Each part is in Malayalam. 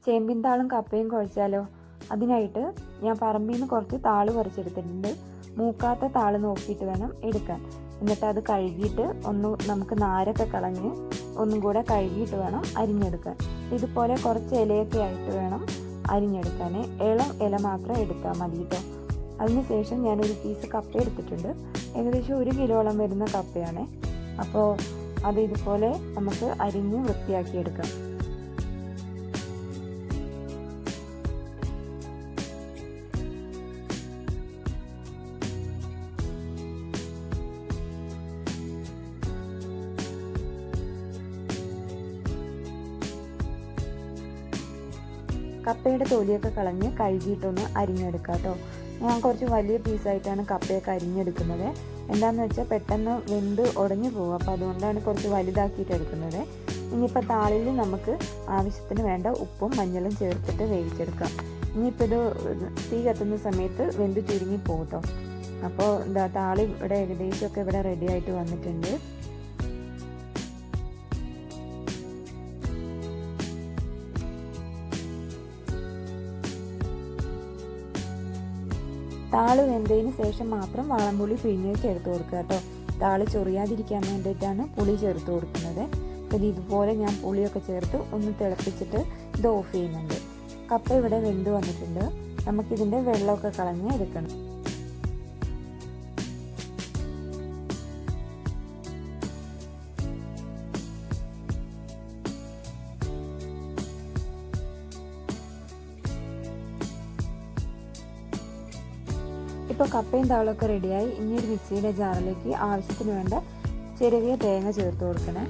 ചേമ്പിൻ താളും കപ്പയും കുഴച്ചാലോ? അതിനായിട്ട് ഞാൻ പറമ്പിൽ നിന്ന് കുറച്ച് താള് പറിച്ചെടുത്തിട്ടുണ്ട്. മൂക്കാത്ത താള് നോക്കിയിട്ട് വേണം എടുക്കാൻ. എന്നിട്ട് അത് കഴുകിയിട്ട് നമുക്ക് നാരൊക്കെ കളഞ്ഞ് ഒന്നും കൂടെ കഴുകിയിട്ട് വേണം അരിഞ്ഞെടുക്കാൻ. ഇതുപോലെ കുറച്ച് ഇലയൊക്കെ ആയിട്ട് വേണം അരിഞ്ഞെടുക്കാൻ. ഇളം ഇല മാത്രം എടുത്താൽ മതി കേട്ടോ. അതിനുശേഷം ഞാനൊരു പീസ് കപ്പ എടുത്തിട്ടുണ്ട്. ഏകദേശം 1 കിലോളം വരുന്ന കപ്പയാണ്. അപ്പോൾ അത് ഇതുപോലെ നമുക്ക് അരിഞ്ഞ് വൃത്തിയാക്കിയെടുക്കാം. കപ്പയുടെ തൊലിയൊക്കെ കളഞ്ഞ് കഴുകിയിട്ടൊന്ന് അരിഞ്ഞെടുക്കാം കേട്ടോ. ഞാൻ കുറച്ച് വലിയ പീസായിട്ടാണ് കപ്പയൊക്കെ അരിഞ്ഞെടുക്കുന്നത്. എന്താണെന്ന് വെച്ചാൽ പെട്ടെന്ന് വെന്ത് ഉടഞ്ഞു പോകും. അപ്പോൾ അതുകൊണ്ടാണ് കുറച്ച് വലുതാക്കിയിട്ട് എടുക്കുന്നത്. ഇനിയിപ്പോൾ താളിൽ നമുക്ക് ആവശ്യത്തിന് വേണ്ട ഉപ്പും മഞ്ഞളും ചേർത്തിട്ട് വേവിച്ചെടുക്കാം. ഇനിയിപ്പോൾ ഇത് തീ കത്തുന്ന സമയത്ത് വെന്ത് ചുരുങ്ങി പോകും കേട്ടോ. അപ്പോൾ താളി ഇവിടെ ഏകദേശമൊക്കെ ഇവിടെ റെഡി ആയിട്ട് വന്നിട്ടുണ്ട്. താള് വെന്തതിന് ശേഷം മാത്രം വാളംപുളി പിഴിഞ്ഞ് ചേർത്ത് കൊടുക്കുക കേട്ടോ. താള് ചൊറിയാതിരിക്കാൻ വേണ്ടിയിട്ടാണ് പുളി ചേർത്ത് കൊടുക്കുന്നത്. അപ്പോൾ ഇതുപോലെ ഞാൻ പുളിയൊക്കെ ചേർത്ത് ഒന്ന് തിളപ്പിച്ചിട്ട് ഇത് ഓഫ് ചെയ്യുന്നുണ്ട്. കപ്പ ഇവിടെ വെന്ത് വന്നിട്ടുണ്ട്. നമുക്കിതിൻ്റെ വെള്ളമൊക്കെ കളഞ്ഞ് എടുക്കണം. ഇപ്പോൾ കപ്പയും താളൊക്കെ റെഡിയായി. ഇനി ഒരു മിക്സിയുടെ ജാറിലേക്ക് ആവശ്യത്തിന് വേണ്ട ചെറിയ തേങ്ങ ചേർത്ത് കൊടുക്കണേ.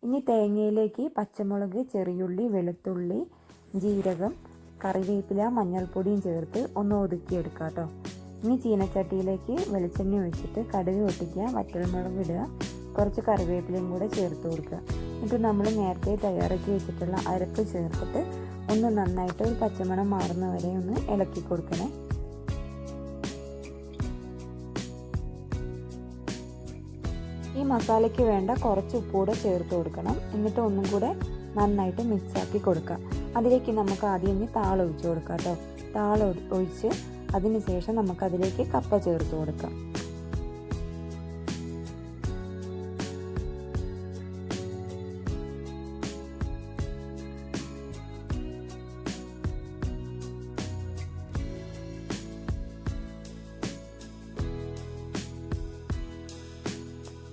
ഇനി തേങ്ങയിലേക്ക് പച്ചമുളക്, ചെറിയുള്ളി, വെളുത്തുള്ളി, ജീരകം, കറിവേപ്പില, മഞ്ഞൾപ്പൊടിയും ചേർത്ത് ഒന്ന് ഒതുക്കിയെടുക്കുക കേട്ടോ. ഇനി ചീനച്ചട്ടിയിലേക്ക് വെളിച്ചെണ്ണ ഒഴിച്ചിട്ട് കടുക് പൊട്ടിക്കുക, വറ്റൽമുളക് ഇടുക, കുറച്ച് കറിവേപ്പിലയും കൂടെ ചേർത്ത് കൊടുക്കുക. എന്നിട്ട് നമ്മൾ നേരത്തെ തയ്യാറാക്കി വെച്ചിട്ടുള്ള അരപ്പ് ചേർത്തിട്ട് ഒന്ന് നന്നായിട്ട് ഒരു പച്ചമണം മാറുന്ന വരെ ഒന്ന് ഇളക്കി കൊടുക്കണേ. ഈ മസാലയ്ക്ക് വേണ്ട കുറച്ച് ഉപ്പൂടെ ചേർത്ത് കൊടുക്കണം. എന്നിട്ട് ഒന്നും കൂടെ നന്നായിട്ട് മിക്സാക്കി കൊടുക്കുക. അതിലേക്ക് നമുക്ക് ആദ്യം താള് ഒഴിച്ച് കൊടുക്കാം കേട്ടോ. താള് ഒഴിച്ച് അതിന് ശേഷം നമുക്കതിലേക്ക് കപ്പ ചേർത്ത് കൊടുക്കാം.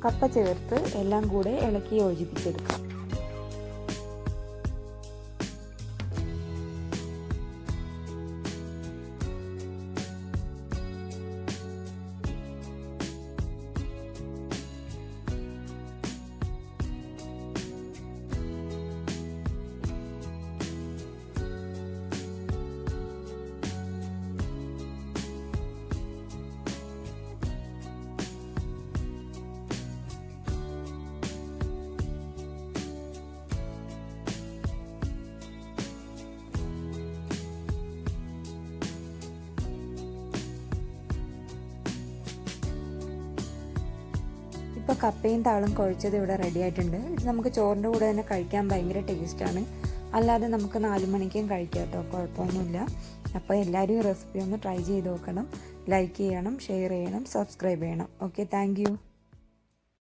കപ്പ ചേർത്ത് എല്ലാം കൂടെ ഇളക്കി യോജിപ്പിച്ചെടുക്കാം. ഇപ്പോൾ കപ്പയും താളും കുഴച്ചത് ഇവിടെ റെഡി ആയിട്ടുണ്ട്. ഇത് നമുക്ക് ചോറിൻ്റെ കൂടെ തന്നെ കഴിക്കാൻ ഭയങ്കര ടേസ്റ്റാണ്. അല്ലാതെ നമുക്ക് 4 മണിക്കും കഴിക്കാം കേട്ടോ, കുഴപ്പമൊന്നുമില്ല. അപ്പോൾ എല്ലാവരും ഈ റെസിപ്പി ഒന്ന് ട്രൈ ചെയ്ത് നോക്കണം. ലൈക്ക് ചെയ്യണം, ഷെയർ ചെയ്യണം, സബ്സ്ക്രൈബ് ചെയ്യണം. Okay, thank you.